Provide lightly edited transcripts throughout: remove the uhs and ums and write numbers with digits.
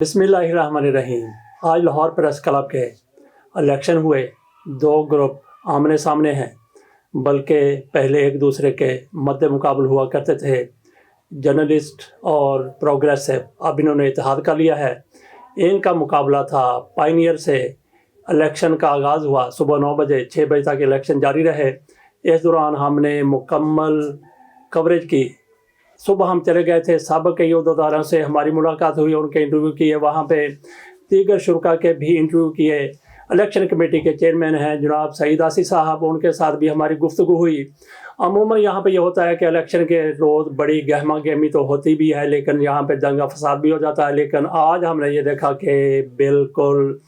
बिस्मिल्लाहिर्रहमानिर्रहीम। आज Lahore press club के इलेक्शन हुए। दो ग्रुप आमने सामने हैं, बल्कि पहले एक दूसरे के मद्दे मुकाबल हुआ करते थे, जर्नलिस्ट और प्रोग्रेसिव। अब इन्होंने इत्तेहाद कर लिया है। इनका मुकाबला था पायनियर से। इलेक्शन का आगाज़ हुआ सुबह 9 बजे, 6 बजे तक इलेक्शन जारी रहे। इस दौरान हमने मुकम्मल कवरेज की। सुबह हम चले गए थे, साबिक़ के अहदेदारों से हमारी मुलाकात हुई, उनके इंटरव्यू किए, वहाँ पे दीगर शुरा के भी इंटरव्यू किए। इलेक्शन कमेटी के चेयरमैन हैं जनाब सईद आसी साहब, उनके साथ भी हमारी गुफ्तगू हुई। अमूमन यहाँ पे ये होता है कि इलेक्शन के रोज़ बड़ी गहमा गहमी तो होती भी है, लेकिन यहाँ पे दंगा फसाद भी हो जाता है। लेकिन आज हमने ये देखा कि बिल्कुल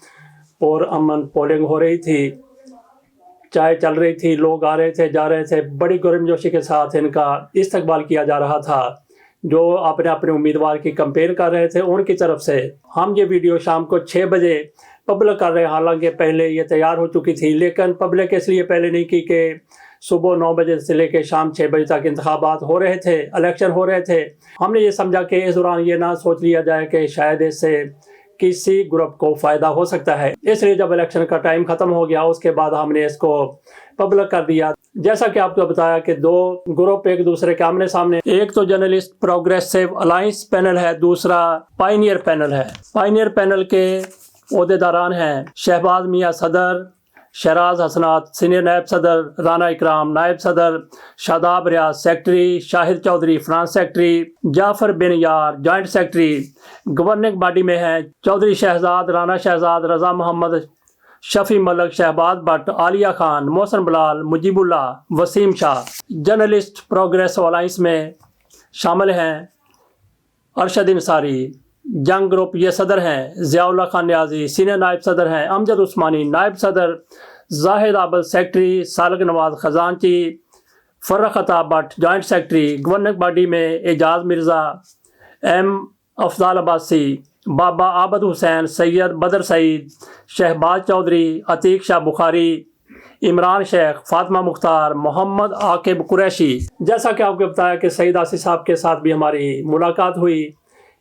पुरअमन पोलिंग हो रही थी, चाय चल रही थी, लोग आ रहे थे जा रहे थे, बड़ी गर्मजोशी के साथ इनका इस्तकबाल किया जा रहा था। जो अपने अपने उम्मीदवार की कंपेन कर रहे थे उनकी तरफ से हम ये वीडियो शाम को 6 बजे पब्लिक कर रहे हैं। हालांकि पहले ये तैयार हो चुकी थी, लेकिन पब्लिक इसलिए पहले नहीं की कि सुबह 9 बजे से लेकर शाम 6 बजे तक इंतखाबात हो रहे थे, इलेक्शन हो रहे थे। हमने ये समझा कि इस दौरान ये ना सोच लिया जाए कि शायद इससे किसी ग्रुप को फ़ायदा हो सकता है, इसलिए जब इलेक्शन का टाइम ख़त्म हो गया उसके बाद हमने इसको पब्लिक कर दिया। जैसा कि आपको बताया कि दो ग्रुप एक दूसरे के आमने सामने, एक तो जर्नलिस्ट प्रोग्रेसिव अलायंस पैनल है, दूसरा पायनियर पैनल है। पायनियर पैनल के ओहदेदारान हैं शहबाज मियाँ सदर, शहराज हसनात सीनियर नायब सदर, राना इकराम नायब सदर, Shadab Riaz secretary, Shahid Chaudhry France secretary, Jafar Bin Yar joint secretary. Governing body में हैं Chaudhry Shahzad, Rana Shahzad, Raza Mohammad, Shafi Malak, Shahbaz Bhatt, Aliya Khan, Mohsin Bilal, Mujibullah, Waseem Shah. Journalist progressive alliance में शामिल हैं अरशद इंसारी, जंग ग्रुप ये सदर हैं ज़ियाउल्लाह खान न्याजी, सीनियर नायब सदर हैं अमजद उस्मानी, नायब सदर जाहिद आबद सेक्रेटरी, सालक नवाज खजानची, फर्रख अता Bhatt joint secretary. Governing body में एजाज मिर्ज़ा, एम अफजाल अब्बासी, बाबा आबद हुसैन, सैयद बदर सईद, शहबाज चौधरी, अतीक शाह बुखारी, इमरान शेख, फातिमा मुख्तार, मोहम्मद आकिब कुरैशी। जैसा कि आपको बताया कि सईद आसी साहब के साथ भी हमारी मुलाकात हुई।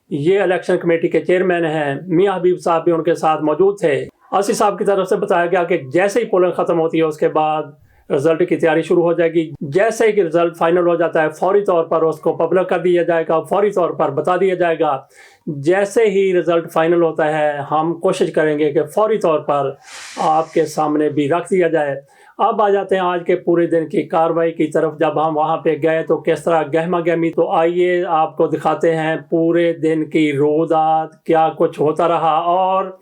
ये इलेक्शन कमेटी के चेयरमैन हैं, मियाँ हबीब साहब भी उनके साथ मौजूद थे। आसी साहब की तरफ से बताया गया कि जैसे ही पोलिंग ख़त्म होती है उसके बाद रिज़ल्ट की तैयारी शुरू हो जाएगी। जैसे ही रिज़ल्ट फाइनल हो जाता है फौरी तौर पर उसको पब्लिक कर दिया जाएगा, फौरी तौर पर बता दिया जाएगा। जैसे ही रिज़ल्ट फाइनल होता है हम कोशिश करेंगे कि फौरी तौर पर आपके सामने भी रख दिया जाए। अब आ जाते हैं आज के पूरे दिन की कार्रवाई की तरफ। जब हम वहाँ पे गए तो किस तरह गहमा गहमी, तो आइए आपको दिखाते हैं पूरे दिन की रोदात क्या कुछ होता रहा, और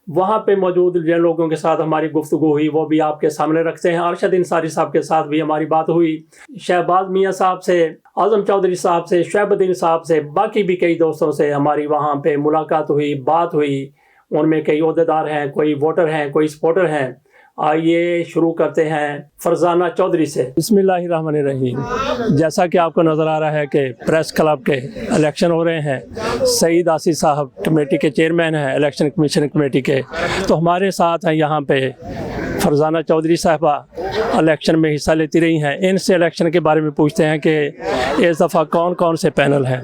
वहाँ पे मौजूद जिन लोगों के साथ हमारी गुफ्तगू हुई वो भी आपके सामने रखते हैं। अरशद इंसारी साहब के साथ भी हमारी बात हुई, शहबाज मियाँ साहब से, आज़म चौधरी साहब से, शुएबुद्दीन साहब से, बाकी भी कई दोस्तों से हमारी वहाँ पे मुलाकात हुई, बात हुई। उनमें कई ओहदेदार हैं, कोई वोटर हैं, कोई सपोर्टर हैं। आइए शुरू करते हैं फरजाना चौधरी से। बिस्मिल्लाहिर्रहमानिर्रहीम। जैसा कि आपको नज़र आ रहा है कि प्रेस क्लब के इलेक्शन हो रहे हैं। सईद आसी साहब कमेटी के चेयरमैन हैं इलेक्शन कमीशन कमेटी के, तो हमारे साथ हैं यहाँ पे फरजाना चौधरी साहबा, इलेक्शन में हिस्सा लेती रही हैं। इनसे इलेक्शन के बारे में पूछते हैं कि इस दफ़ा कौन कौन से पैनल हैं।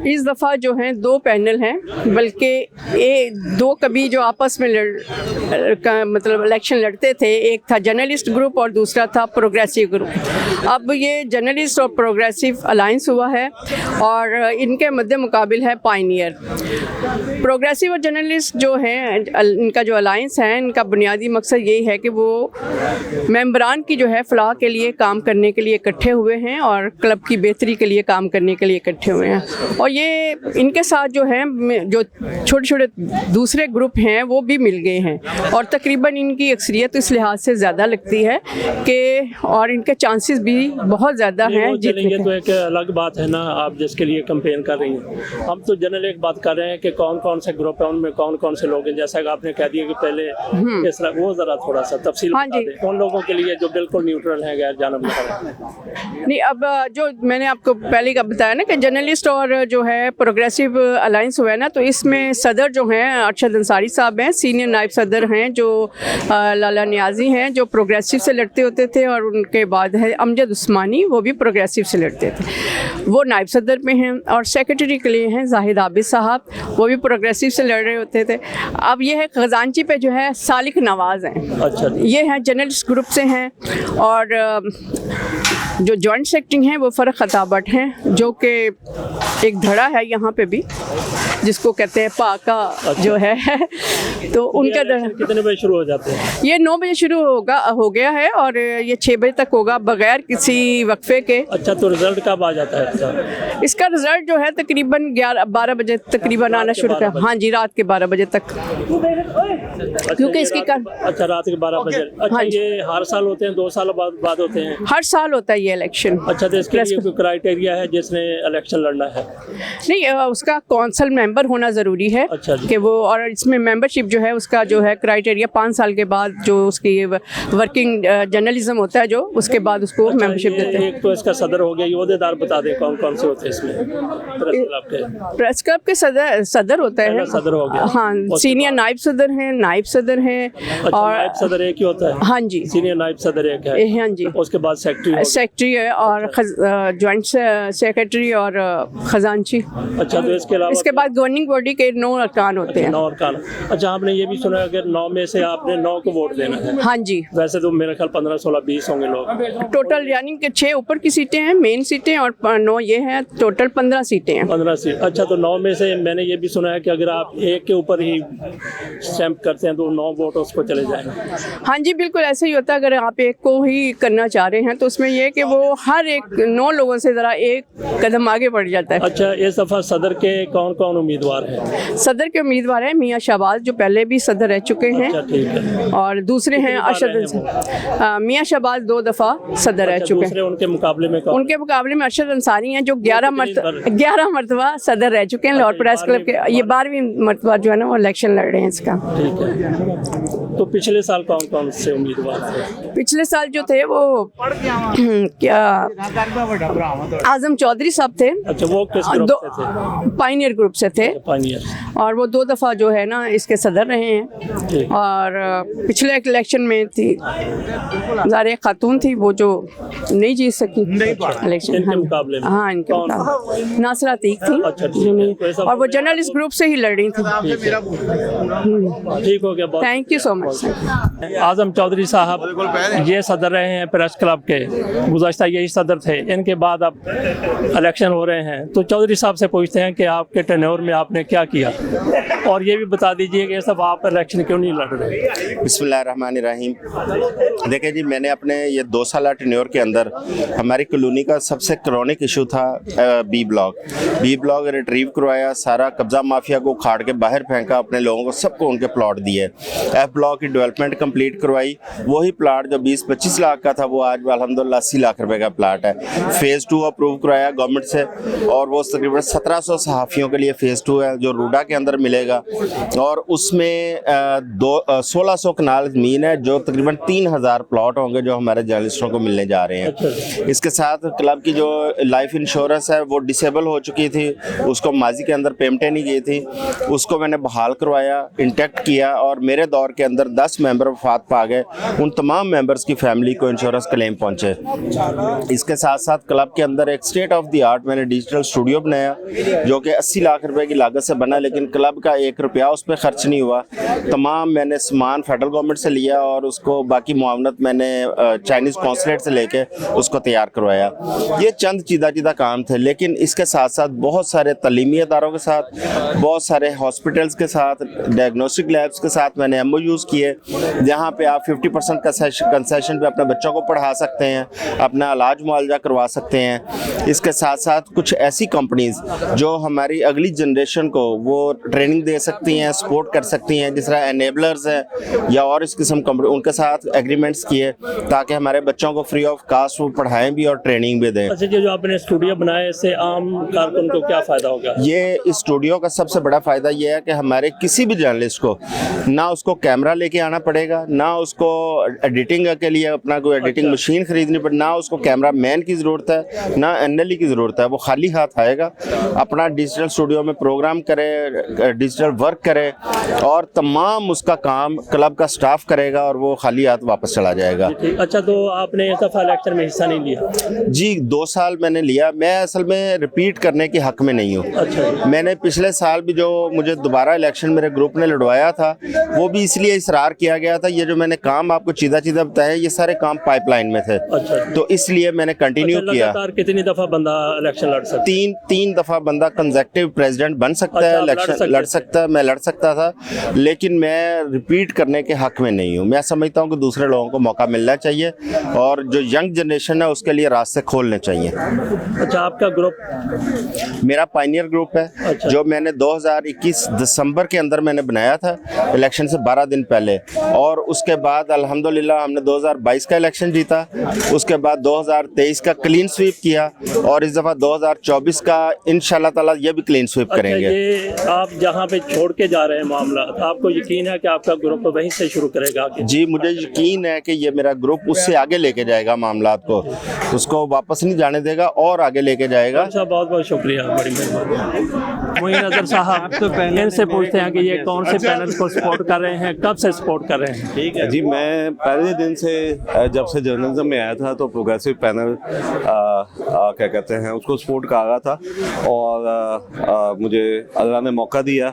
इस दफ़ा जो हैं 2 पैनल हैं, बल्कि ये 2 कभी जो आपस में मतलब इलेक्शन लड़ते थे, एक था जर्नलिस्ट ग्रुप और दूसरा था प्रोग्रेसिव ग्रुप। अब ये जर्नलिस्ट और प्रोग्रेसिव अलायंस हुआ है और इनके मद्दे मुकाबिल है पायनियर। प्रोग्रेसिव और जर्नलिस्ट जो हैं, इनका जो अलायंस है, इनका बुनियादी मकसद यही है कि वो मेंबरान की जो है फलाह के लिए काम करने के लिए इकट्ठे हुए हैं और क्लब की बेहतरी के लिए काम करने के लिए इकट्ठे हुए हैं। और ये इनके साथ जो है जो छोटे छोटे दूसरे ग्रुप हैं वो भी मिल गए हैं, और तकरीबन इनकी अक्सरियत इस लिहाज से ज़्यादा लगती है कि, और इनके चांसेस भी बहुत ज़्यादा हैं जीतने के। तो एक अलग बात है ना, आप जिसके लिए कैंपेन कर रही हैं। हम तो जनरल एक बात कर रहे हैं कि कौन कौन से ग्रुप हैं, उनमें कौन कौन से लोग हैं। जैसा कि आपने कह दिया कि पहले इस तरह, वो ज़रा थोड़ा सा तफसील बता दें उन लोगों के लिए जो बिल्कुल न्यूट्रल हैं, गैर जानब नहीं। अब जो मैंने आपको पहले का बताया ना कि जर्नलिस्ट और जो है प्रोग्रेसिव अलायंस हुआ है ना, तो इसमें सदर जो हैं अरशद इंसारी साहब हैं, सीनियर नायब सदर हैं जो लाला नियाजी हैं जो प्रोग्रेसिव से लड़ते होते थे, और उनके बाद है अमजद अमजद उस्मानी, वो भी प्रोग्रेसिव से लड़ते थे, वो नायब सदर में हैं। और सेक्रेटरी के लिए हैं जाहिद आबिद साहब, वो भी प्रोग्रेसिव से लड़ रहे होते थे। अब ये है खजानची पे जो है सालिक नवाज़ हैं, अच्छा, ये हैं जर्नलिस्ट ग्रुप से हैं। और जो जॉइंट सेक्रेटरी हैं वो फ़र्क खता भट्ट हैं, जो कि एक धड़ा है यहाँ पे भी जिसको कहते हैं पाका, जो है तो उनका कितने बजे शुरू हो जाते हैं? ये 9 बजे शुरू हो गया है और ये 6 बजे तक होगा बगैर किसी वक्फे के। अच्छा, तो रिजल्ट कब आ जाता है इसका रिजल्ट जो है तकरीबन 12 बजे तकरीबन आना शुरू कर, हाँ जी, रात के 12 बजे तक, क्योंकि इसकी अच्छा, रात के 12 बजे। अच्छा, हाँ ये हर साल होते हैं, 2 साल बाद होते हैं? हर साल होता है ये इलेक्शन। अच्छा, तो इसके लिए कोई क्राइटेरिया है जिसने इलेक्शन लड़ना है? नहीं, उसका कौंसल मेंबर होना ज़रूरी है। अच्छा कि वो, और इसमें मेंबरशिप जो है उसका जो है क्राइटेरिया 5 साल के बाद जो उसकी वर्किंग जर्नलिज्म होता है जो, उसके बाद उसको अच्छा, मेंबरशिप देते हैं। एक तो इसका सदर हो गया, ये ओहदेदार बता दें कौन कौन से होते हैं इसमें प्रेस क्लब के सदर होता है, सदर हो गया। हाँ, सीनियर नायब सदर हैं, नायब सदर हैं। अच्छा, और नायब सदर एक ही होता है? हाँ जी, सीनियर नायब सदर एक है। हाँ जी। उसके बाद सेक्रेटरी है और जॉइंट सेक्रेटरी और खजांची। अच्छा, तो इसके बाद गवर्निंग बॉडी के 9 अरकान होते हैं। 9 अरकान। अच्छा, आपने ये भी सुना अगर 9 में से आपने 9 को वोट देना है? हाँ जी। वैसे तो मेरा ख्याल 15, 16, 20 होंगे लोग टोटल, यानी कि 6 ऊपर की सीटें हैं, मेन सीटें, और 9 ये हैं, टोटल 15 सीटें हैं। 15 सीट। अच्छा, तो 9 में से मैंने ये भी सुना है कि अगर आप एक के ऊपर ही स्टैंप करते हैं तो 9 वोट उसको चले जाएंगे? हाँ जी, बिल्कुल ऐसे ही होता है। अगर आप एक को ही करना चाह रहे हैं तो उसमें यह है कि वो हर एक 9 लोगों से ज़रा एक कदम आगे बढ़ जाता है। अच्छा, इस दफ़ा सदर के कौन कौन उम्मीदवार हैं? सदर के उम्मीदवार हैं मियाँ शहबाज, जो पहले भी सदर रह चुके हैं। अच्छा, ठीक है। और दूसरे हैं अरशद मियाँ शहबाज 2 दफ़ा सदर रह चुके हैं। उनके मुकाबले में कौन? उनके मुकाबले में अरशद अंसारी हैं, जो 11 मरतबा सदर रह चुके हैं लाहौर प्रेस क्लब के। ये 12वीं मरतबा जो है ना वो इलेक्शन लड़ रहे हैं इसका। ठीक है। तो पिछले साल कौन कौन से उम्मीदवार थे? पिछले साल जो थे वो क्या आजम चौधरी साहब थे। अच्छा, वो किस ग्रुप से थे? पायनियर ग्रुप से थे। पायनियर। और वो 2 दफ़ा जो है ना इसके सदर रहे हैं। और पिछले इलेक्शन में थी ज़ारे खातून थी, वो जो नहीं जीत सकी इलेक्शन। इनके मुकाबले में? हाँ, इनके मुकाबले नासरा अतीक थी। अच्छा, और वो जर्नलिस्ट ग्रुप से ही लड़ रही थी। ठीक हो गया, थैंक यू सो मच। आजम चौधरी साहब ये सदर रहे हैं प्रेस क्लब के, गुज़श्ता यही सदर थे, इनके बाद अब इलेक्शन हो रहे हैं। तो चौधरी साहब से पूछते हैं कि आपके टेन्योर में आपने क्या किया, और ये भी बता दीजिए कि सब आप इलेक्शन क्यों नहीं लड़ रहे? बिस्मिल्लाहिर्रहमानिर्रहीम। देखिए जी, मैंने अपने ये 2 साल टेन्योर के अंदर हमारी कॉलोनी का सबसे क्रॉनिक इशू था बी ब्लॉक रिट्रीव करवाया, सारा कब्जा माफिया को उखाड़ के बाहर फेंका, अपने लोगों को सबको उनके प्लॉट दिए। एफ ब्लॉक की डेवलपमेंट कंप्लीट करवाई, वही प्लाट जो 20-25 लाख का था वो आज अल्हम्दुलिल्लाह 80 लाख रुपए का प्लाट है। फेज़ 2 अप्रूव करवाया गवर्नमेंट से, और वो तकरीबन 1700 सहाफ़ियों के लिए फेज़ 2 है जो रूडा के अंदर मिलेगा। और उसमें 1600 कनाल ज़मीन है, जो तकरीबन 3000 प्लॉट होंगे जो हमारे जर्नलिस्टों को मिलने जा रहे हैं। इसके साथ क्लब की जो लाइफ इंश्योरेंस है वो डिसेबल हो चुकी थी, उसको माजी के अंदर पेमेंटें नहीं गई थी, उसको मैंने बहाल करवाया, इंटैक्ट किया। और मेरे दौर के अंदर 10 मेंबर वफात पा गए, उन तमाम मेंबर्स की फैमिली को इंश्योरेंस क्लेम पहुंचे। इसके साथ साथ क्लब के अंदर एक स्टेट ऑफ द आर्ट मैंने डिजिटल स्टूडियो बनाया, जो कि 80 लाख रुपए की लागत से बना, लेकिन क्लब का 1 रुपया उस पर खर्च नहीं हुआ। तमाम मैंने सामान फेडरल गवर्नमेंट से लिया और उसको बाकी मुआवनत मैंने चाइनीज़ कॉन्सुलेट से लेके उसको तैयार करवाया। ये चंद चीदा काम थे, लेकिन इसके साथ साथ बहुत सारे तलीमी अदारों के साथ, बहुत सारे हॉस्पिटल्स के साथ, डायग्नोस्टिक लैब्स के साथ मैंने MOUs किए, जहाँ पे आप 50% कंसेशन पे अपने बच्चों को पढ़ा सकते हैं, अपना इलाज मुआवजा करवा सकते हैं। इसके साथ साथ कुछ ऐसी कंपनीज जो हमारी अगली जनरेशन को वो ट्रेनिंग दे सकती हैं, सपोर्ट कर सकती हैं, जिस तरह एनेबलर्स हैं या और इस किस्म कंपनी, उनके साथ एग्रीमेंट्स किए ताकि हमारे बच्चों को फ्री ऑफ कास्ट वो पढ़ाएं भी और ट्रेनिंग भी दें। अच्छा, जो आपने स्टूडियो बनाया इससे आम कारकुन को क्या फ़ायदा होगा? ये इस स्टूडियो का सबसे बड़ा फ़ायदा ये है कि हमारे किसी भी जर्नलिस्ट को ना उसको कैमरा लेके आना पड़ेगा, ना उसको एडिटिंग के लिए अपना कोई एडिटिंग मशीन खरीदनी पड़े, ना उसको कैमरा मैन की ज़रूरत है, ना NLE की ज़रूरत है। वो खाली हाथ आएगा, अपना डिजिटल स्टूडियो में प्रोग्राम करे, डिजिटल वर्क करे, और तमाम उसका काम क्लब का स्टाफ करेगा और वो खाली हाथ वापस चला जाएगा। अच्छा, तो आपने इस दफ़ा इलेक्शन में हिस्सा नहीं लिया? जी 2 साल मैंने लिया। मैं असल में रिपीट करने के हक में नहीं हूँ। अच्छा। मैंने पिछले साल भी जो मुझे दोबारा इलेक्शन मेरे ग्रुप ने लड़वाया था वो भी इसलिए इसरार किया गया था, ये जो मैंने काम आपको सीधा बताया ये सारे काम पाइपलाइन में थे। अच्छा। तो इसलिए मैंने कंटिन्यू किया। लगातार कितनी दफा बंदा इलेक्शन लड़ सकता है? तीन दफा बंदा कंसेक्टिव प्रेसिडेंट बन सकता है, अच्छा, इलेक्शन लड़ सकता है। मैं लड़ सकता था, लेकिन मैं रिपीट करने के हक में नहीं हूँ। मैं समझता हूँ कि दूसरे लोगों को मौका मिलना चाहिए और जो यंग जनरेशन है उसके लिए रास्ते खोलने चाहिए। अच्छा, आपका ग्रुप? मेरा पायनियर ग्रुप है। अच्छा। जो मैंने 2021 दिसंबर के अंदर मैंने बनाया था, इलेक्शन से 12 दिन पहले, और उसके बाद अल्हम्दुलिल्लाह हमने 2022 का इलेक्शन जीता। उसके बाद 2023 का क्लीन स्वीप किया और इस दफ़ा 2024 का इंशाल्लाह ताला ये भी क्लीन स्वीप करेंगे। ये आप जहाँ पे छोड़ के जा रहे हैं मामला, आपको यकीन है कि आपका ग्रुप वहीं से शुरू करेगा आगे? जी मुझे यकीन है कि ये मेरा ग्रुप उससे आगे लेके जाएगा मामला को, उसको वापस नहीं जाने देगा और आगे लेके जाएगा। अच्छा, बहुत बहुत शुक्रिया, बड़ी मेहरबानी। मोइन अजहर साहब, इनसे पूछते हैं कि ये कौन से पैनल को सपोर्ट कर रहे हैं, कब से सपोर्ट कर रहे हैं? ठीक है जी, मैं पहले दिन से जब से जर्नलिज्म में आया था तो प्रोग्रेसिव पैनल क्या कहते हैं उसको सपोर्ट कर रहा था और मुझे अल्लाह ने मौका दिया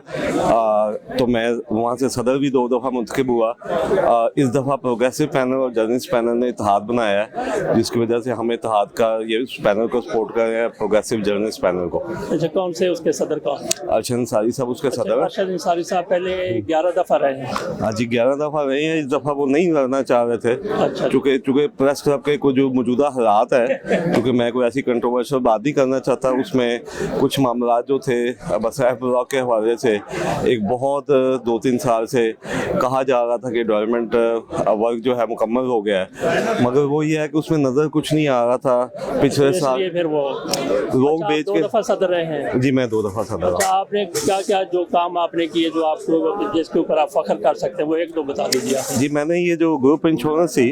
तो मैं वहाँ से सदर भी 2 दफ़ा मुंतखब हुआ। इस दफ़ा प्रोग्रेसिव पैनल और जर्नलिस्ट पैनल ने इत्तेहाद बनाया है, जिसकी वजह से हम इत्तेहाद का ये पैनल को सपोर्ट कर रहे हैं, प्रोग्रेसिव जर्नलिस्ट पैनल को। अच्छा, कौन से उसके सदर कौन? अरशद अंसारी साहब उसके सदर हैं। अरशद अंसारी साहब पहले 11 दफ़ा रहे हैं। हाँ जी, 11 दफ़ा रहे हैं। इस दफ़ा वो नहीं लड़ना चाह रहे थे। अच्छा। चूँकि प्रेस क्लब के कुछ जो मौजूदा हालात है, क्योंकि मैं कोई ऐसी कंट्रोवर्शियल बात नहीं करना चाहता, उसमें कुछ मामला जो थे बसाइफ ब्लॉक के हवाले से एक बहुत 2-3 साल से कहा जा रहा था कि डेवलपमेंट वर्क जो है मुकम्मल हो गया है, मगर वो ये है कि उसमें नज़र कुछ नहीं आ रहा था पिछले साल। फिर वो लोग बेच 2 के। दफ़ा सदर रहे हैं? जी मैं 2 दफ़ा सदर। अच्छा, आपने क्या क्या जो काम आपने किए जो आपको जिसके ऊपर आप फख्र कर सकते हैं, वो 1-2 बता दीजिए आप। जी मैंने ये जो ग्रुप इंश्योरेंस थी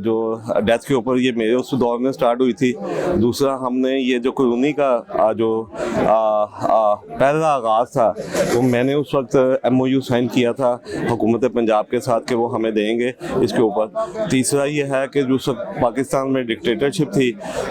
जो डेथ के ऊपर, ये मेरे उस दौर में स्टार्ट हुई थी। दूसरा हमने ये जो कॉलोनी का जो पहला आगाज़ था वो मैंने उस वक्त MOU साइन किया था हुकूमत पंजाब के साथ कि वो हमें देंगे इसके ऊपर। तीसरा ये है कि जो सब पाकिस्तान में डिक्टेटरशिप थी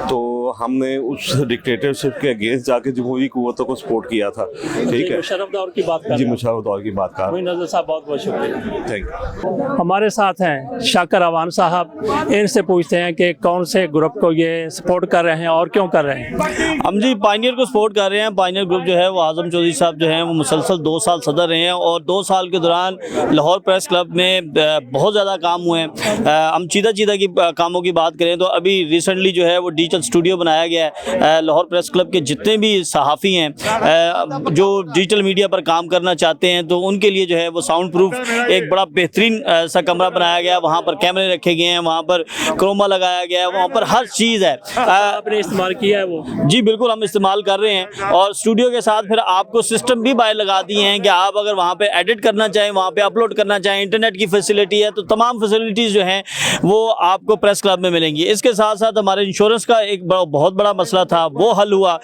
तो हमने उस डिक्टेटरशिप के अगेंस्ट जाके जमहूरी कुव्वतों को सपोर्ट किया था। ठीक है, मुशर्रफ दौर की बात कर जी मुशर्रफ दौर की बात कर। मोइन अजहर साहब, बहुत बहुत शुक्रिया। Thank you. हमारे साथ हैं शाकर अवान साहब, इनसे पूछते हैं कि कौन से ग्रुप को ये सपोर्ट कर रहे हैं और क्यों कर रहे हैं? हम जी पायनियर को सपोर्ट कर रहे हैं। पायनियर ग्रुप जो है वो आज़म चौधरी साहब जो हैं वो मुसलसल 2 साल सदर रहे हैं और 2 साल के दौरान लाहौर प्रेस क्लब में बहुत ज़्यादा काम हुए हैं। हम चीदा की कामों की बात करें तो अभी रिसेंटली जो है वो डिजिटल स्टूडियो बनाया गया है। लाहौर प्रेस क्लब के जितने भी सहाफ़ी हैं जो डिजिटल मीडिया पर काम करना चाहते हैं तो उनके लिए जो है वो साउंड प्रूफ एक बड़ा बेहतरीन सा कमरा बनाया गया है। वहाँ पर कैमरे रखे गए हैं, वहाँ पर क्रोमा लगाया गया है, वहाँ पर हर चीज़ है। आपने इस्तेमाल किया है वो? जी बिल्कुल, हम इस्तेमाल कर रहे हैं और स्टूडियो के साथ फिर आपको सिस्टम भी बाहर लगा दिए हैं कि आप अगर वहाँ पे एडिट करना चाहें, वहाँ पे अपलोड करना चाहें, इंटरनेट की फैसिलिटी है, तो तमाम फैसिलिटीज़ जो हैं वो आपको प्रेस क्लब में मिलेंगी। इसके साथ साथ हमारे इंश्योरेंस का एक बहुत बड़ा मसला था, वो हल हुआ।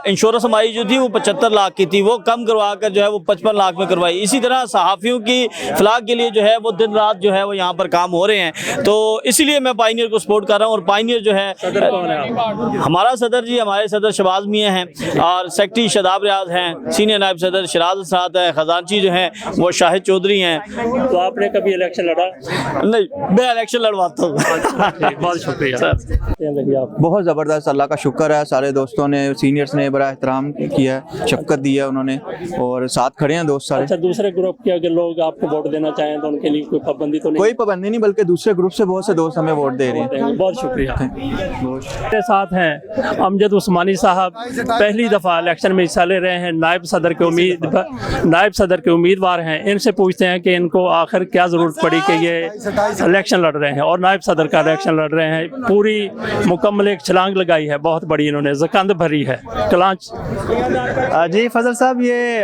इंश्योरेंस हमारी जो थी वो 75 लाख की थी, वो कम करवा कर जो है वो 55 लाख में करवाई। इसी तरह सहाफ़ियों की फलाह के लिए जो है वो दिन रात जो है वो यहाँ पर काम हो रहे हैं, तो इसीलिए मैं पायनियर को सपोर्ट कर रहा हूँ। और पायनियर जो है, सदर कौन है आप? हमारा सदर जी, हमारे सदर शहबाज मियाँ हैं और सेक्रेटरी शादाब रियाज हैं, सीनियर नायब सदर शराज साहब हैं, खजानची जो हैं वो शाहिद चौधरी हैं। तो आपने कभी इलेक्शन लड़ा? नहीं, मैं इलेक्शन लड़वाता हूँ। बहुत शुक्रिया सर। आप बहुत ज़बरदस्त, अल्लाह का शुक्र है, सारे दोस्तों ने, सीनियर्स ने बड़ा एहतराम किया है, शफकत दी है उन्होंने और साथ खड़े हैं दोस्त सारे। अच्छा, दूसरे ग्रुप के अगर लोग आपको वोट देना चाहें तो उनके लिए कोई पाबंदी तो नहीं? कोई पाबंदी नहीं, बल्कि दूसरे ग्रुप से बहुत से दोस्त हमें वोट दे रहे हैं। बहुत शुक्रिया। मेरे साथ हैं अमजद उस्मानी साहब, पहली दफ़ा इलेक्शन में हिस्सा ले रहे हैं, नायब सदर के उम्मीदवार हैं। इनसे पूछते हैं कि इनको आखिर क्या ज़रूरत पड़ी कि ये इलेक्शन लड़ रहे हैं और नायब सदर का इलेक्शन लड़ रहे हैं। पूरी मुकम्मल एक छलांग लगाई है बहुत बड़ी, इन्होंने जकंद भरी है। कलांच जी फजल साहब, ये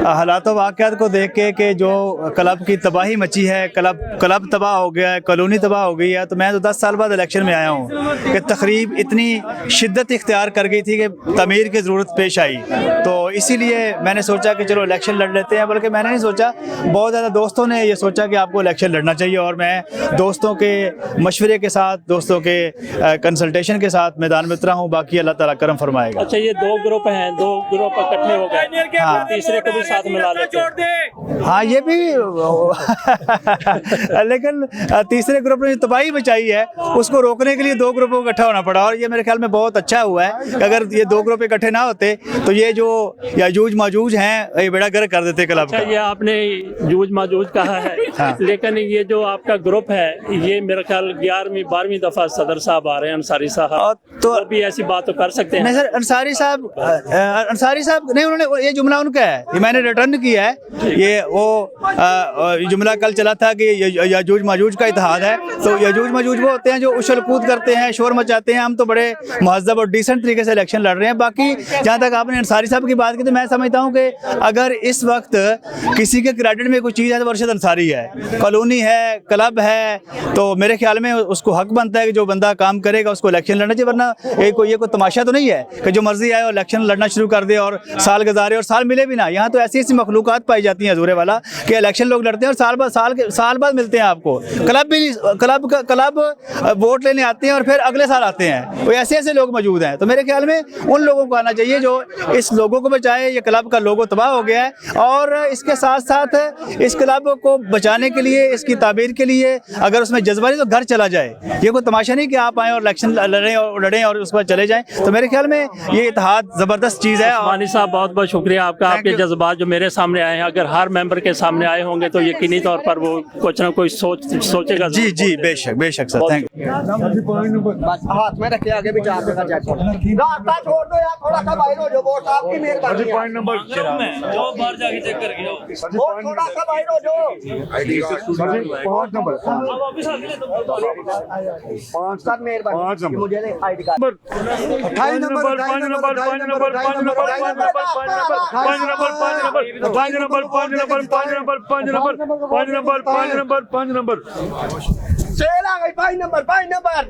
हालात वाक़यात को देख के कि जो क्लब की तबाही मची है, क्लब तबाह हो गया है, कॉलोनी तबाह हो गई है, तो मैं तो 10 साल बाद इलेक्शन में आया हूँ कि तकरीब इतनी शिद्दत इख्तियार कर गई थी कि तमीर की ज़रूरत पेश आई, तो इसीलिए मैंने सोचा कि चलो इलेक्शन लड़ लेते हैं। बल्कि मैंने नहीं सोचा, बहुत ज़्यादा दोस्तों ने ये सोचा कि आपको इलेक्शन लड़ना चाहिए, और मैं दोस्तों के मशवरे के साथ, दोस्तों के कंसल्टेशन के साथ मैदान में उतरा हूँ। बाकी अल्लाह ताला करम फरमाएगा। अच्छा, ये 2 ग्रुप हैं, 2 ग्रुप इकट्ठे हो गए, हाँ। तीसरे को भी साथ मिला लेते हैं। हाँ, ये भी लेकिन तीसरे ग्रुप ने जो तबाही मचाई है उसको रोकने के लिए 2 ग्रुपों को इकट्ठा होना पड़ा, और ये मेरे ख्याल में बहुत अच्छा हुआ है कि अगर ये 2 ग्रुप इकट्ठे ना होते तो ये जो याजूज माजूज हैं ये बेड़ा गर्क कर देते क्लब का। अच्छा, ये आपने जूझ माजूज कहा है, हाँ। लेकिन ये जो आपका ग्रुप है, ये मेरे ख्याल 11वीं 12वीं दफा सदर साहब आ रहे हैं, अंसारी साहब, तो वो भी ऐसी बात तो कर सकते हैं। नहीं सर, अंसारी साहब नहीं, उन्होंने ये जुमला उनका है, ये मैंने रिटर्न किया है। ये वो जुमला कल चला था कि याजूज माजूज का इत्तेहाद है, तो याजूज माजूज वो होते हैं जो उछल कूद करते हैं, शोर मचाते हैं। हम तो बड़े महज़ब और डिसेंट तरीके से इलेक्शन लड़ रहे हैं। बाकी जहाँ तक आपने अंसारी साहब की बात की, तो मैं समझता हूँ कि अगर इस वक्त किसी के क्रेडिट में कोई चीज़ है तो वर्षद अंसारी है, कॉलोनी है, क्लब है, तो मेरे ख्याल में उसको हक बनता है कि जो बंदा काम करेगा उसको इलेक्शन लड़ना चाहिए। वरना ये कोई तमाशा तो नहीं है कि जो मर्जी आए और इलेक्शन लड़ना शुरू कर दे और साल गुजारे और साल मिले भी ना। यहाँ तो ऐसी ऐसी मखलूक़ात पाई जाती हैं हजूरे वाला कि इलेक्शन लोग लड़ते हैं और साल बाद मिलते हैं आपको। क्लब वोट लेने आते हैं और फिर अगले साल आते हैं। वो ऐसे ऐसे लोग मौजूद हैं। तो मेरे ख्याल में उन लोगों को आना चाहिए जो इस लोगों को बचाए। ये क्लब का लोगो तबाह हो गया है और इसके साथ साथ इस क्लब को बचाने के लिए, इसकी ताबीर के लिए अगर उसमें जज्बा नहीं तो घर चला जाए। ये कोई तमाशा नहीं कि आप आएँ और इलेक्शन लड़ें और उस पर चले जाएँ। तो मेरे ख्याल में ये इत्तेहाद ज़बरदस्त चीज़ है। मानी साहब, बहुत बहुत शुक्रिया आपका, आपके जज्बात जो मेरे सामने आए हैं, अगर हर मेंबर के सामने आए होंगे तो यकीनी तौर पर वो कुछ ना कुछ सोचेगा। जी जी, बेशक सर, थैंक यू। हाथ में रखे आगे भी जा पे रास्ता छोड़ दो यार, थोड़ा सा बाहर हो जाओ, वोट आपकी मेहरबानी है। पॉइंट नंबर जो बाहर जाके चेक करके आओ, वोट थोड़ा सा बाहर हो जाओ। ID card point number 5 sir मेहरबानी, मुझे नहीं ID card 28 number 5 number 5 number 5 number 5 number 5 number 5 number 5 number 5 number 5 number 5 number 5 number 5 number 5 number 5 number सेल आ गई। 5 नंबर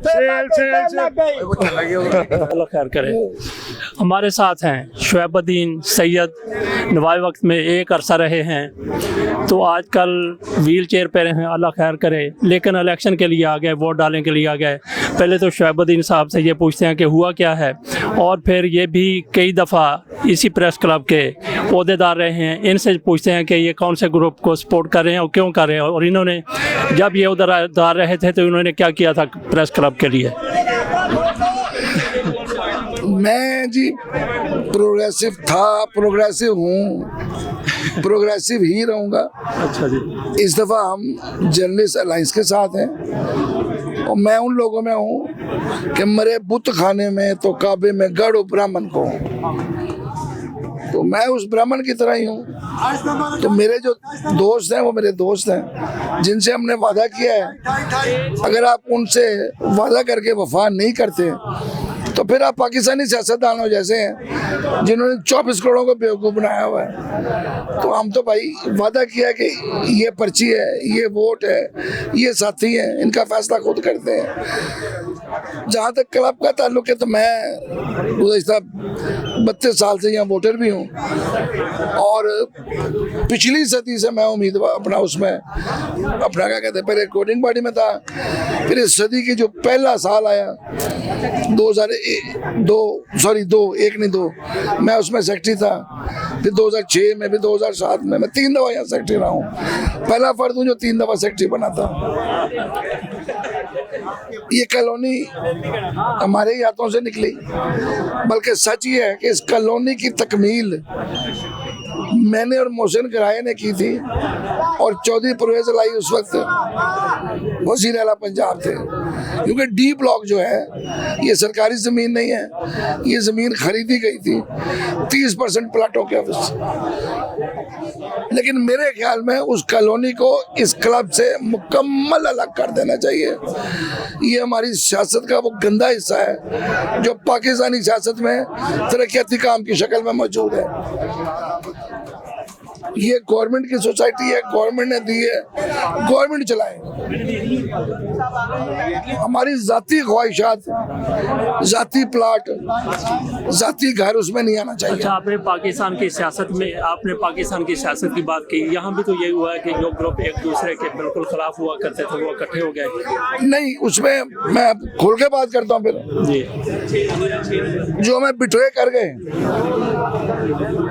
सेल लग गई। अल्लाह खैर करे। हमारे साथ हैं शुएबुद्दीन सैयद, नवाए वक्त में एक अरसा रहे हैं, तो आजकल व्हील चेयर पर हैं, अल्लाह खैर करे, लेकिन इलेक्शन के लिए आ गए, वोट डालने के लिए आ गए। पहले तो शुएबुद्दीन साहब से ये पूछते हैं कि हुआ क्या है, और फिर ये भी कई दफ़ा इसी प्रेस क्लब के ओहदेदार रहे हैं, इनसे पूछते हैं कि ये कौन से ग्रुप को सपोर्ट कर रहे हैं और क्यों कर रहे हैं, और इन्होंने जब ये ओहदेदार रहे थे तो इन्होंने क्या किया था प्रेस क्लब के लिए। मैं जी प्रोग्रेसिव था, प्रोग्रेसिव हूँ, प्रोग्रेसिव ही रहूँगा। अच्छा जी। इस दफ़ा हम जर्नलिस्ट अलायंस के साथ हैं और मैं उन लोगों में हूँ कि मरे बुत खाने में तो काबे में गढ़ ब्राह्मण को, तो मैं उस ब्राह्मण की तरह ही हूँ। तो मेरे जो दोस्त हैं वो मेरे दोस्त हैं जिनसे हमने वादा किया है। अगर आप उनसे वादा करके वफा नहीं करते तो फिर आप पाकिस्तानी सियासतदानों जैसे हैं जिन्होंने 24 करोड़ों को बेवकूफ़ बनाया हुआ है। तो हम तो भाई वादा किया कि ये पर्ची है, ये वोट है, ये साथी हैं, इनका फैसला खुद करते हैं। जहाँ तक क्लब का ताल्लुक है तो मैं गुज़श्ता 32 साल से यहाँ वोटर भी हूँ और पिछली सदी से मैं उम्मीदवार अपना उसमें अपना क्या कहते हैं, पहले रिकॉर्डिंग पार्टी में था, फिर इस सदी की जो पहला साल आया 2002 मैं उसमें सेक्रेटरी था, फिर 2006 में, फिर 2007 में, मैं 3 दफ़ा यहाँ सेक्रेटरी रहा हूँ। पहला फर्द हूँ जो 3 दफ़ा सेक्रेटरी बना था। ये कॉलोनी हमारे ही हाथों से निकली, बल्कि सच ये है कि इस कॉलोनी की तकमील मैंने और मोहसिन कराए ने की थी और चौधरी परवेज लाई उस वक्त वजीर आला पंजाब थे, क्योंकि डी ब्लॉक जो है ये सरकारी ज़मीन नहीं है, ये ज़मीन खरीदी गई थी 30% प्लाटों के अवध से। लेकिन मेरे ख्याल में उस कॉलोनी को इस क्लब से मुकम्मल अलग कर देना चाहिए। ये हमारी सियासत का वो गंदा हिस्सा है जो पाकिस्तानी सियासत में तरक्याती काम की शक्ल में मौजूद है। ये गवर्नमेंट की सोसाइटी है, गवर्नमेंट ने दी है, गवर्नमेंट चलाए। हमारी जाती ख्वाहिशात, जाती प्लाट, जाती घर उसमें नहीं आना चाहिए। अच्छा, आपने पाकिस्तान की सियासत की बात की, यहाँ भी तो ये हुआ है कि जो ग्रुप एक दूसरे के बिल्कुल खिलाफ हुआ करते थे वो इकट्ठे हो गए। नहीं, उसमें मैं खोल के बात करता हूँ फिर जी। जो हमें बिट्रे कर गए,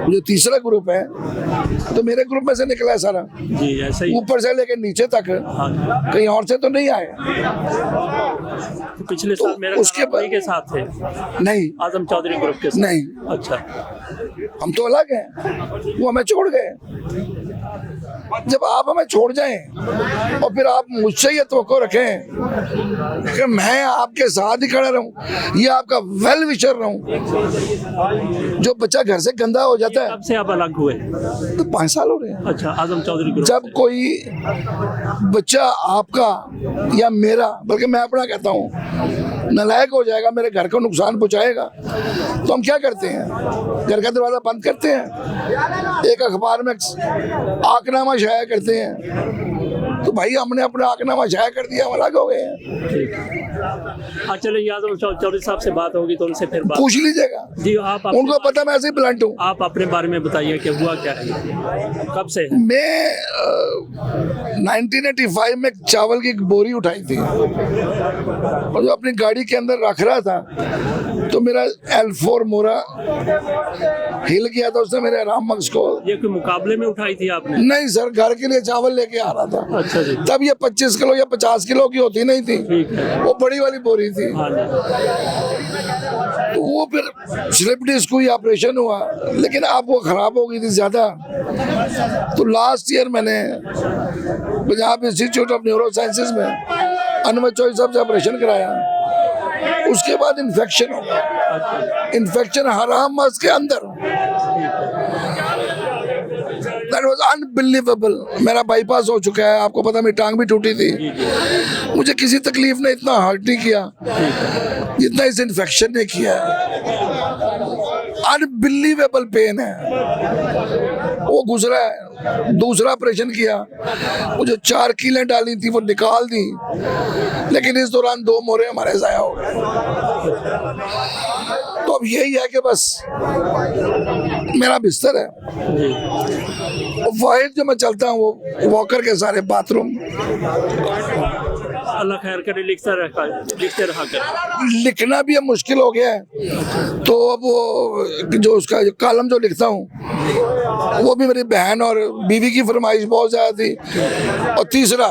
जो तीसरा ग्रुप है तो मेरे ग्रुप में से निकला है सारा जी, ऐसा ही। ऊपर से लेकर नीचे तक, हाँ। कहीं और से तो नहीं आए। तो पिछले साल मेरा उसके भाई के साथ थे, नहीं, आजम चौधरी ग्रुप के साथ। नहीं, अच्छा, हम तो अलग हैं, वो हमें छोड़ गए। जब आप हमें छोड़ जाएं और फिर आप मुझसे ये तवक्को रखें कि मैं आपके साथ ही खड़ा रहूं, ये आपका वेल विशर रहूं, जो बच्चा घर से गंदा हो जाता है। कब से आप अलग हुए? तो 5 साल हो रहे हैं। अच्छा, आजम चौधरी ग्रुप। जब कोई बच्चा आपका या मेरा, बल्कि मैं अपना कहता हूँ, नालायक हो जाएगा, मेरे घर को नुकसान पहुंचाएगा, तो हम क्या करते हैं? घर का दरवाजा बंद करते हैं, एक अखबार में आकनामा शाया करते हैं। तो भाई हमने अपना आकनामा शाया कर दिया, हम अलग हो गए हैं। चलिए, आजम चौधरी साहब से बात होगी तो उनसे फिर बात पूछ लीजिएगा जी। आप उनको पता मैं ऐसे ही ब्लंट हूँ। आप अपने बारे में बताइए कि हुआ क्या है, कब से? मैं 1985 में चावल की एक बोरी उठाई थी और जो अपनी गाड़ी के अंदर रख रहा था तो मेरा L4 मोरा हिल गया था, उसने मेरे आराम मगज को। ये कोई मुकाबले में उठाई थी आपने? नहीं सर, घर के लिए चावल लेके आ रहा था। अच्छा जी। तब ये 25 किलो या 50 किलो की होती नहीं थी, वो बड़ी वाली बोरी थी। हाँ जी। तो वो फिर स्लिप डिस्क हुई, ऑपरेशन हुआ, लेकिन अब वो खराब हो गई थी ज्यादा। तो लास्ट ईयर मैंने Punjab institute of neuro sciences में अनवर चौधरी साहब से ऑपरेशन कराया। उसके बाद इन्फेक्शन हो गया, इन्फेक्शन हराम मस के अंदर। That was unbelievable। मेरा बाईपास हो चुका है, आपको पता, मेरी टांग भी टूटी थी। मुझे किसी तकलीफ ने इतना हर्ट नहीं किया जितना इस इन्फेक्शन ने किया है। अनबिलीवेबल पेन है। वो गुजरा है, दूसरा ऑपरेशन किया, मुझे 4 कीलें डाली थी वो निकाल दी, लेकिन इस दौरान 2 मोरे हमारे ज़ाया हो गए। तो अब यही है कि बस मेरा बिस्तर है, वाहिद जो मैं चलता हूँ वो वॉकर के सारे बाथरूम। अल्लाह खैर करे, लिखते रहा कर। लिखना भी अब मुश्किल हो गया है, तो अब वो जो उसका जो कॉलम जो लिखता हूँ वो भी मेरी बहन और बीवी की फरमाइश बहुत ज़्यादा थी। और तीसरा,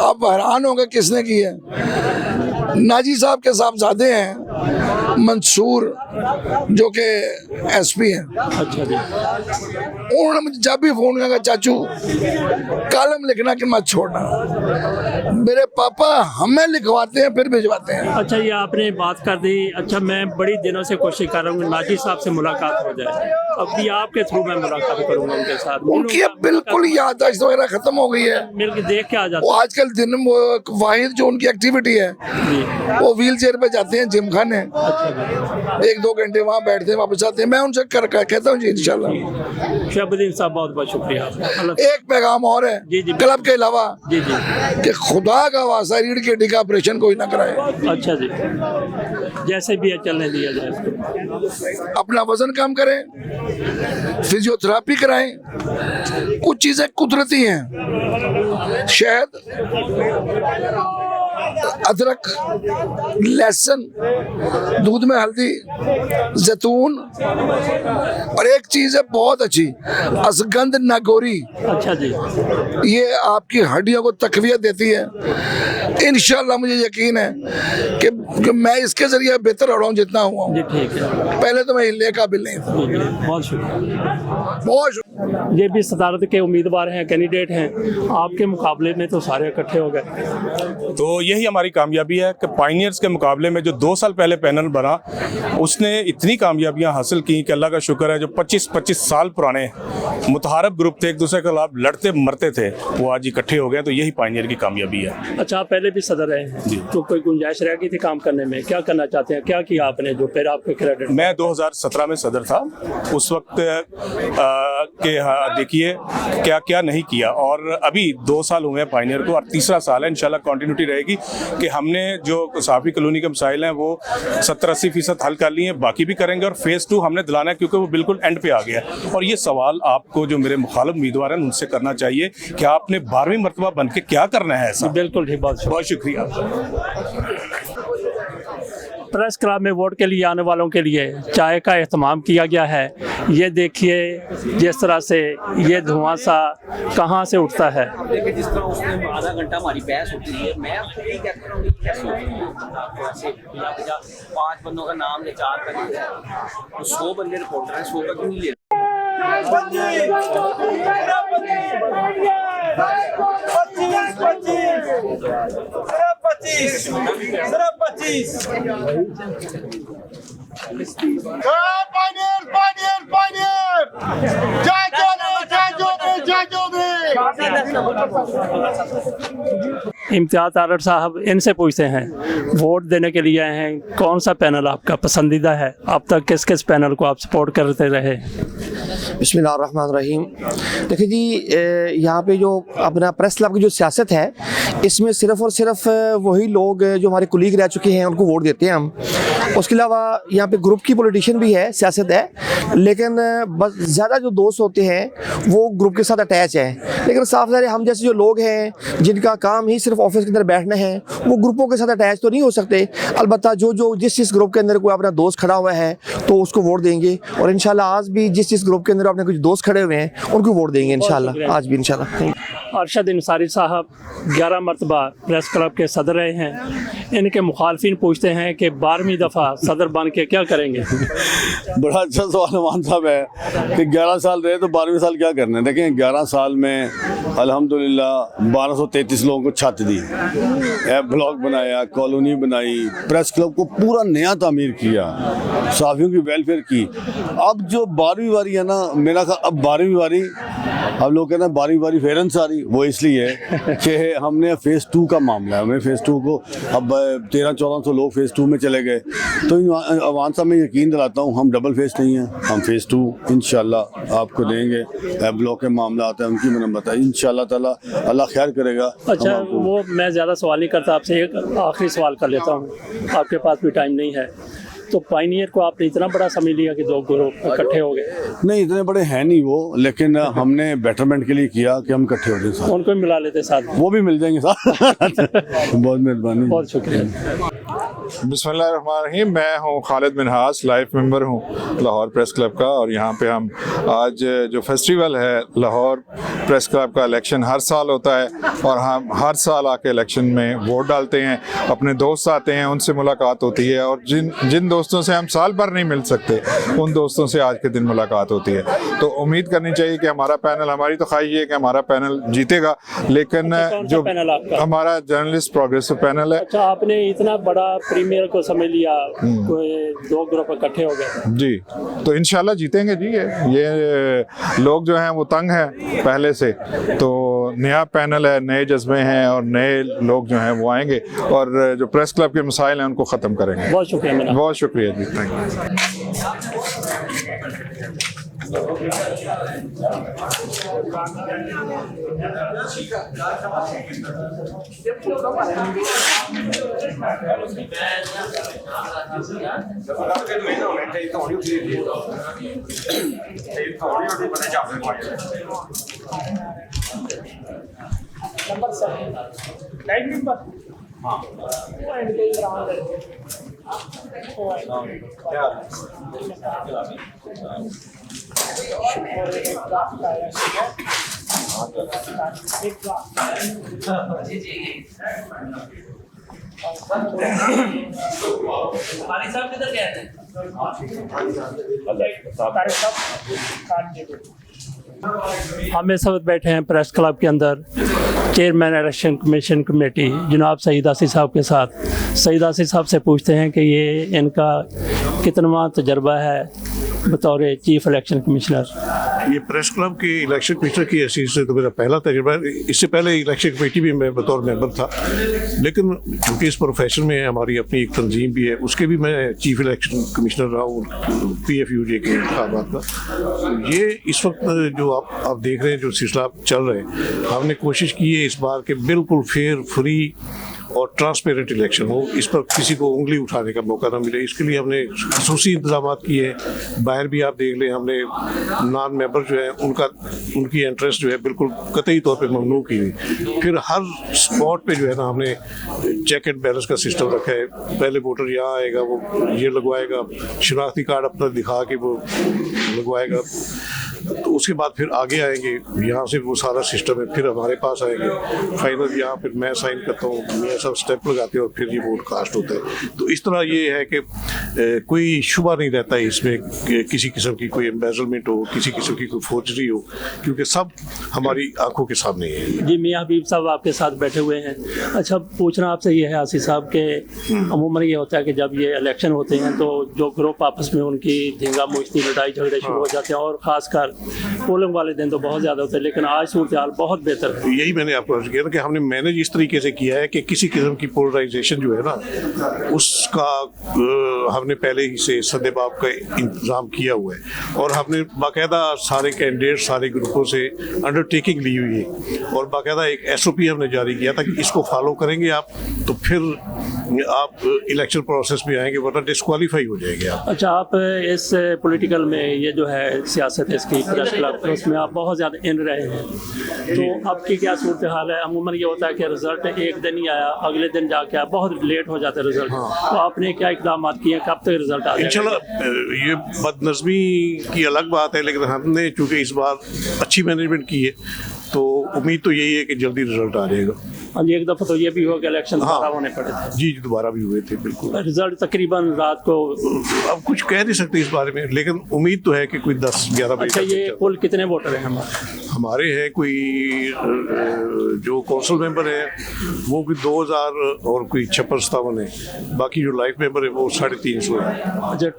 आप हैरान होंगे किसने की है, नाजी साहब के साहबजादे हैं मंसूर, जो कि SP हैं। अच्छा जी। उन्होंने मुझे जब भी फोन किया, चाचू कॉलम लिखना कि मत छोड़ना। मेरे पापा हमें लिखवाते हैं फिर भिजवाते हैं। अच्छा, ये आपने बात कर दी। अच्छा, मैं बड़ी दिनों से कोशिश कर रहा हूँ नाजी साहब से मुलाकात हो जाए, अब भी आपके थ्रू मैं मुलाकात करूंगा उनके साथ। उनकी अब बिल्कुल याददाश्त वगैरह खत्म हो गई है, मिलकर देख के आ जाते वो आजकल दिन वो वाहिद जो उनकी एक्टिविटी है, वो व्हील चेयर पे जाते हैं जिम खाने, 1-2 घंटे वहाँ बैठते हैं, वापस आते हैं। मैं उनसे कहता हूँ जी इंशाल्लाह। शहबुद्दीन साहब बहुत बहुत शुक्रिया। एक पैगाम और है जी जी, क्लब के अलावा, जी जी, कि खुदा का वास्ता रीढ़ की हड्डी का ऑपरेशन कोई ना कराए। अच्छा जी, जैसे भी है चलने दिया जाए इसको। अपना वजन कम करें, फिजियोथेरेपी कराएं। कुछ चीजें कुदरती हैं, शहद, अदरक, लहसुन, दूध में हल्दी, जैतून, और एक चीज है बहुत अच्छी, असगंध नागौरी। अच्छा जी। ये आपकी हड्डियों को तकवीत देती है। इंशाल्लाह मुझे यकीन है कि मैं इसके जरिए बेहतर हो रहा हूँ जितना हुआ हूँ। जी ठीक है, पहले तो मैं हिलने काबिल नहीं था। बहुत शुक्रिया। बहुत शुक्रिया। ये भी सदारत के उम्मीदवार हैं, कैंडिडेट हैं, आपके मुकाबले में तो सारे इकट्ठे हो गए। तो यही हमारी कामयाबी है कि पायनियर्स के मुकाबले में जो 2 साल पहले पैनल बना उसने इतनी कामयाबियां हासिल की कि अल्लाह का शुक्र है, जो 25-25 साल पुराने मुतहारब ग्रुप थे, एक दूसरे के खिलाफ लड़ते मरते थे, वो आज इकट्ठे हो गए। तो यही पायनियर की कामयाबी है। अच्छा, आप पहले भी सदर रहे हैं, तो कोई गुंजाइश रह गई थी काम करने में? क्या करना चाहते हैं, क्या किया आपने जो फिर आपके क्रेडिट? मैं 2017 में सदर था, उस वक्त देखिए क्या क्या नहीं किया, और अभी 2 साल हुए हैं पायनियर को, और तीसरा साल है। इंशाल्लाह कंटिन्यूटी रहेगी कि हमने जो साफी कॉलोनी के मसाइल हैं वो 70-80% हल कर लिए हैं, बाकी भी करेंगे, और फेज़ 2 हमने दिलाना है क्योंकि वो बिल्कुल एंड पे आ गया है। और ये सवाल आपको जो मेरे मुखालिफ उम्मीदवार हैं उनसे करना चाहिए कि आपने 12वीं मरतबा बन के क्या करना है ऐसा। बिल्कुल ठीक, बहुत शुक्रिया। प्रेस क्लब में वोट के लिए आने वालों के लिए चाय का एहतमाम किया गया है। ये देखिए जिस तरह से ये धुआं सा कहाँ से उठता है। जिस तरह उसमें आधा घंटा हमारी बहस होती है, मैं आपको यही कहता हूँ कि कैसे ऐसे 5 बंदों का नाम ले, 4 का नहीं, 100 बंदे रिपोर्टर हैं, 100 का क्यों नहीं ले? इम्तियाज तारड़ साहब, इनसे पूछते हैं, वोट देने के लिए आए हैं, कौन सा पैनल आपका पसंदीदा है? अब तक किस किस पैनल को आप सपोर्ट करते रहे? बिस्मिल्लाहिर्रहमानिर्रहीम। देखिए जी, यहाँ पे जो अपना प्रेस क्लब की जो सियासत है, इसमें सिर्फ़ और सिर्फ वही लोग जो हमारे कुलीग रह चुके हैं उनको वोट देते हैं हम। उसके अलावा यहाँ पे ग्रुप की पॉलिटिशियन भी है, सियासत है, लेकिन बस ज़्यादा जो दोस्त होते हैं वो ग्रुप के साथ अटैच है। लेकिन साफ ज़ाहिर हम जैसे जो लोग हैं जिनका काम ही सिर्फ ऑफिस के अंदर बैठना है, वो ग्रुपों के साथ अटैच तो नहीं हो सकते। अलबत्ता जो जिस ग्रुप के अंदर कोई अपना दोस्त खड़ा हुआ है तो उसको वोट देंगे, और इंशाल्लाह आज भी जिस ग्रुप के अंदर अपने कुछ दोस्त खड़े हुए हैं उनको वोट देंगे इंशाल्लाह, आज भी इंशाल्लाह। अरशद इंसारी साहब 11 मरतबा प्रेस क्लब के सदर रहे हैं। इनके मुखालफिन पूछते हैं कि 12वीं दफ़ा सदर बन के क्या करेंगे? बड़ा अच्छा सवाल मान साहब है कि 11 साल रहे तो 12वीं साल क्या करना है। देखें 11 साल में अल्हम्दुलिल्लाह 1233 लोगों को छत दी, ऐप ब्लॉक बनाया, कॉलोनी बनाई, प्रेस क्लब को पूरा नया तामीर किया, साफियों की वेलफेयर की। अब जो 12वीं बारी है ना, मेरा ख्याल अब 12वीं बारी, अब लोग कहते हैं 12वीं बारी फेरन सारी, वो इसलिए कि हमने फेज़ 2 का मामला है, हमें फेज़ 2 को अब 1300-1400 लोग फेज़ 2 में चले गए। तो अवान साहब मैं यकीन दिलाता हूँ हम डबल फेज़ नहीं हैं, हम फेज़ 2 इंशाल्लाह आपको देंगे। ब्लॉक के मामला आता है उनकी मैंने बताया, इंशाल्लाह ताला अल्लाह खैर करेगा। अच्छा, वो मैं ज़्यादा सवाल नहीं करता, आपसे एक आखिरी सवाल कर लेता हूँ, आपके पास भी टाइम नहीं है। तो पायनियर को आपने इतना बड़ा समझ लिया कि 2 ग्रुप इकट्ठे हो गए? नहीं, इतने बड़े हैं नहीं वो, लेकिन हमने बेटरमेंट के लिए किया कि हम इकट्ठे हो जाए। उनको भी मिला लेते साथ, वो भी मिल जाएंगे साथ। बहुत मेहरबानी, बहुत शुक्रिया। बिस्मिल्लाहिर्रहमानिर्रहीम। मैं हूँ खालिद मिनहास, लाइफ मेंबर हूँ लाहौर प्रेस क्लब का, और यहाँ पे हम आज जो फेस्टिवल है लाहौर प्रेस क्लब का, इलेक्शन हर साल होता है और हम हर साल आके इलेक्शन में वोट डालते हैं, अपने दोस्त आते हैं, उनसे मुलाकात होती है, और जिन दोस्तों से हम साल भर नहीं मिल सकते उन दोस्तों से आज के दिन मुलाकात होती है। तो उम्मीद करनी चाहिए कि हमारा पैनल, हमारी तो ख्वाहिश है कि हमारा पैनल जीतेगा, लेकिन जो पैनल आपका? हमारा जर्नलिस्ट प्रोग्रेसिव पैनल है। अच्छा, आपने इतना बड़ा प्रीमियर को समझ लिया, कोई 2 ग्रुप इकट्ठे हो गए जी, तो इंशाल्लाह जीतेंगे जी। ये लोग जो हैं वो तंग हैं पहले से, तो नया पैनल है, नए जज्बे हैं और नए लोग जो हैं वो आएंगे और जो प्रेस क्लब के मसाइल हैं उनको ख़त्म करेंगे। बहुत शुक्रिया, बहुत शुक्रिया जी, थैंक हमारी साहब किधर गए थे? हम इस वक्त बैठे हैं प्रेस क्लब के अंदर चेयरमैन इलेक्शन कमीशन कमेटी जनाब सईद आसिफ साहब के साथ। सईद आसिफ साहब से पूछते हैं कि ये इनका कितनावां तजर्बा है बतौर चीफ इलेक्शन कमिश्नर। ये प्रेस क्लब के इलेक्शन कमिश्नर की हैसियत से तो मेरा पहला तजुर्बा है। इससे पहले इलेक्शन कमेटी भी मैं बतौर मेंबर था, लेकिन चूँकि इस प्रोफेशन में हमारी अपनी एक तंजीम भी है, उसके भी मैं चीफ इलेक्शन कमिश्नर रहा हूँ PFUJ के इंतखाबात का। ये इस वक्त जो आप देख रहे हैं जो सिलसिला चल रहे हैं, हमने कोशिश की है इस बार के बिल्कुल फेयर, फ्री और ट्रांसपेरेंट इलेक्शन हो, इस पर किसी को उंगली उठाने का मौका ना मिले। इसके लिए हमने खसूसी इंतजाम किए हैं। बाहर भी आप देख लें, हमने नॉन मेंबर जो है उनकी इंटरेस्ट जो है बिल्कुल कतई तौर पे ममनू की हुई। फिर हर स्पॉट पे जो है ना हमने चेक एंड बैलेंस का सिस्टम रखा है। पहले वोटर यहाँ आएगा, वो ये लगवाएगा, शनाख्ती कार्ड अपना दिखा के वो लगवाएगा, तो उसके बाद फिर आगे आएंगे, यहाँ से वो सारा सिस्टम है, फिर हमारे पास आएंगे, फाइनल यहाँ फिर मैं साइन करता हूँ, मैं सब स्टेप लगाते हैं और फिर ये वोट कास्ट होता है। तो इस तरह ये है कि कोई शुबा नहीं रहता है इसमें कि किसी किस्म की कोई एम्बेजलमेंट हो, किसी किस्म की कोई फोर्जरी हो, क्योंकि सब हमारी आंखों के सामने है। जी मियाँ हबीब साहब आपके साथ बैठे हुए हैं। अच्छा, पूछना आपसे ये है आसिफ साहब के अमूमन ये होता है कि जब ये इलेक्शन होते हैं तो जो ग्रुप आपस में उनकी धींगा मुश्ती लड़ाई झगड़े शुरू हो जाते हैं, और ख़ासकर पोलिंग वाले दिन तो बहुत ज़्यादा होते हैं, लेकिन आज सूरत हाल बहुत बेहतर है। यही मैंने आपको अर्ज किया ना कि हमने मैनेज इस तरीके से किया है कि किसी किस्म की पोलराइजेशन जो है ना उसका हमने पहले ही से सदेबाब का इंतज़ाम किया हुआ है, और हमने बाकायदा सारे कैंडिडेट सारे ग्रुपों से अंडरटेकिंग ली हुई है, और बाकायदा एक SOP हमने जारी किया था कि इसको फॉलो करेंगे आप तो फिर आप इलेक्शन प्रोसेस में आएंगे, वरना डिस्क्वालीफाई हो जाएंगे आप। अच्छा, आप इस पॉलिटिकल में ये जो है सियासत है इसकी प्रेस क्लब उसमें आप बहुत ज़्यादा इन रहे हैं, तो आपकी क्या सूरत हाल है? अमूमन ये होता है कि रिजल्ट एक दिन ही आया, अगले दिन जाके आया, बहुत लेट हो जाता है रिजल्ट। तो आपने क्या इकदाम किए, कब तक रिजल्ट आ जाएगा? इंशाल्लाह ये बदनज़मी की अलग बात है, लेकिन हमने चूँकि इस बार अच्छी मैनेजमेंट की है तो उम्मीद तो यही है कि जल्दी रिजल्ट आ जाएगा। हाँ जी, एक दफ़ा तो ये भी हुआ कि इलेक्शन दोबारा होने पड़े थे। जी दोबारा भी हुए थे, बिल्कुल। रिजल्ट तकरीबन रात को, अब कुछ कह नहीं सकते इस बारे में, लेकिन उम्मीद तो है कि कोई 10-11 बजे। अच्छा, ये कुल कितने वोटर हैं हमारे हैं कोई जो कौंसिल मेंबर है वो भी 2000 और कोई 56-57 है, बाकी जो लाइफ मेंबर है वो 350 है। अच्छा,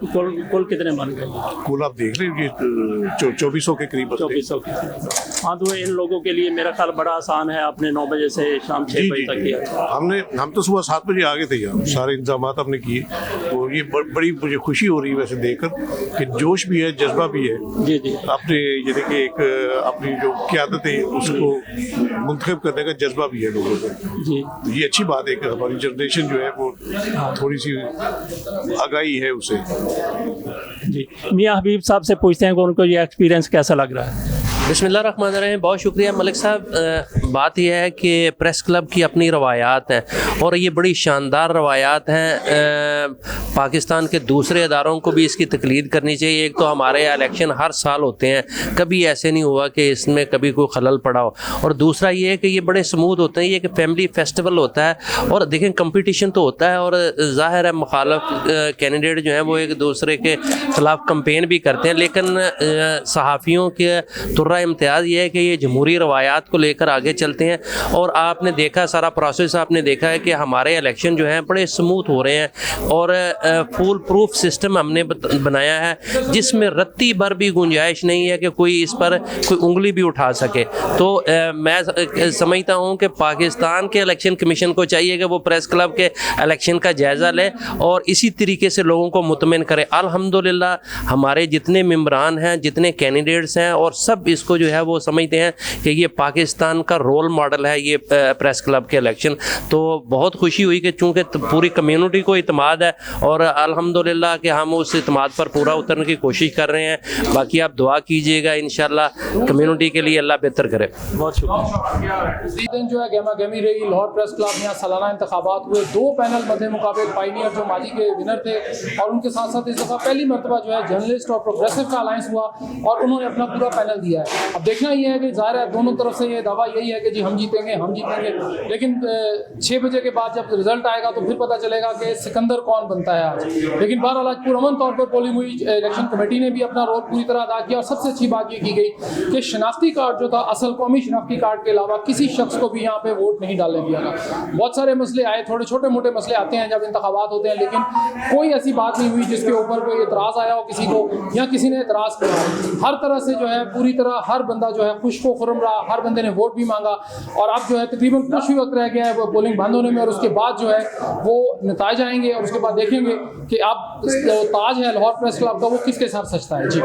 कुल कितने बन गए? कुल आप देख लीजिए 2400 के करीब। 2400 के। हाँ, तो इन लोगों के लिए मेरा ख्याल बड़ा आसान है, आपने 9 बजे से शाम 6 बजे तक किया। हम तो सुबह 7 बजे आ गए थे यहाँ, सारे इंतजाम हमने किए, तो ये बड़ी मुझे खुशी हो रही है वैसे देखकर कि जोश भी है, जज्बा भी है। जी जी, अपने यानी कि एक अपनी जो क़यादत है उसको मुंतखब करने का जज्बा भी है लोगों को। जी, ये अच्छी बात है कि हमारी जनरेशन जो है वो थोड़ी सी आगाही है उसे। जी, मियाँ हबीब साहब से पूछते हैं कि उनको ये एक्सपीरियंस कैसा लग रहा है? बिस्मिल्लाहिर्रहमानिर्रहीम। बहुत शुक्रिया मलिक साहब। बात यह है कि प्रेस क्लब की अपनी रवायात हैं और ये बड़ी शानदार रवायात हैं। पाकिस्तान के दूसरे इदारों को भी इसकी तकलीद करनी चाहिए। एक तो हमारे यहाँ इलेक्शन हर साल होते हैं, कभी ऐसे नहीं हुआ कि इसमें कभी कोई खलल पड़ा हो, और दूसरा ये है कि ये बड़े स्मूथ होते हैं, ये कि फैमिली फेस्टिवल होता है। और देखें कंपटीशन तो होता है, और ज़ाहिर है मुखालफ कैंडिडेट जो हैं वो एक दूसरे के ख़िलाफ़ कंपेन भी करते हैं, लेकिन सहाफ़ियों के तुर्रा इम्तियाज़ ये है कि ये जमहूरी रवायात को लेकर आगे चलते हैं। और आपने देखा सारा प्रोसेस, आपने देखा है कि हमारे इलेक्शन जो हैं बड़े स्मूथ हो रहे हैं, और फूल प्रूफ सिस्टम हमने बनाया है जिसमें रत्ती भर भी गुंजाइश नहीं है कि कोई इस पर कोई उंगली भी उठा सके। तो मैं समझता हूँ कि पाकिस्तान के इलेक्शन कमीशन को चाहिए कि वो प्रेस क्लब के इलेक्शन का जायज़ा ले और इसी तरीके से लोगों को मुतमिन करे। अल्हम्दुलिल्लाह हमारे जितने मेंबरान हैं, जितने कैंडिडेट्स हैं, और सब इसको जो है वो समझते हैं कि ये पाकिस्तान का रोल मॉडल है ये प्रेस क्लब के इलेक्शन। तो बहुत खुशी हुई कि चूँकि पूरी कम्युनिटी को इत्मीनान है, और अल्हम्दुलिल्लाह कि हम उस इत्मीनान पर पूरा उतरने की कोशिश कर रहे हैं। बाकी आप दुआ कीजिएगा, इंशाल्लाह कम्युनिटी के लिए अल्लाह बेहतर करे। बहुत शुक्रिया। इस दिन जो है गहमा गहमी रही लाहौर प्रेस क्लब में सालाना इंतखाबात हुए। 2 पैनल मध्य मुकाबले पाइनियर जो माजी के विनर थे, और उनके साथ साथ इस दफ़ा पहली मरतबा जो है जर्नलिस्ट और प्रोग्रेसिव का अलायंस हुआ और उन्होंने अपना पूरा पैनल दिया है। अब देखना ये है कि ज़ाहिर है दोनों तरफ से ये दावा यही है कि जी हम जीतेंगे, लेकिन 6 बजे के बाद जब रिजल्ट आएगा तो फिर पता चलेगा कि सिकंदर कौन बनता है आज। लेकिन बहरहाल आज पुरअमन तौर पर पोलिंग हुई, इलेक्शन कमेटी ने भी अपना रोल पूरी तरह अदा किया और सबसे अच्छी बात ये की गई कि शनाख्ती कार्ड जो था, असल कौमी शनाख्ती कार्ड के अलावा किसी शख्स को भी यहाँ पे वोट नहीं डालने दिया गया। बहुत सारे मसले आए, थोड़े छोटे मोटे मसले आते हैं जब इंतखाबात होते हैं, लेकिन कोई ऐसी बात नहीं हुई जिसके ऊपर कोई एतराज़ आया हो किसी को या किसी ने एतराज़ किया। हर तरह से जो है पूरी तरह हर बंदा जो है खुश को खुरम रहा, हर बंदे ने वोट भी मांगा और अब जो है तकरीबन कुछ ही वक्त रह गया है वो पोलिंग बंद होने में और उसके बाद जो है वो नताइज आएंगे और उसके बाद देखेंगे कि अब ताज है लाहौर प्रेस क्लब का वो किसके साथ सजता है। जी।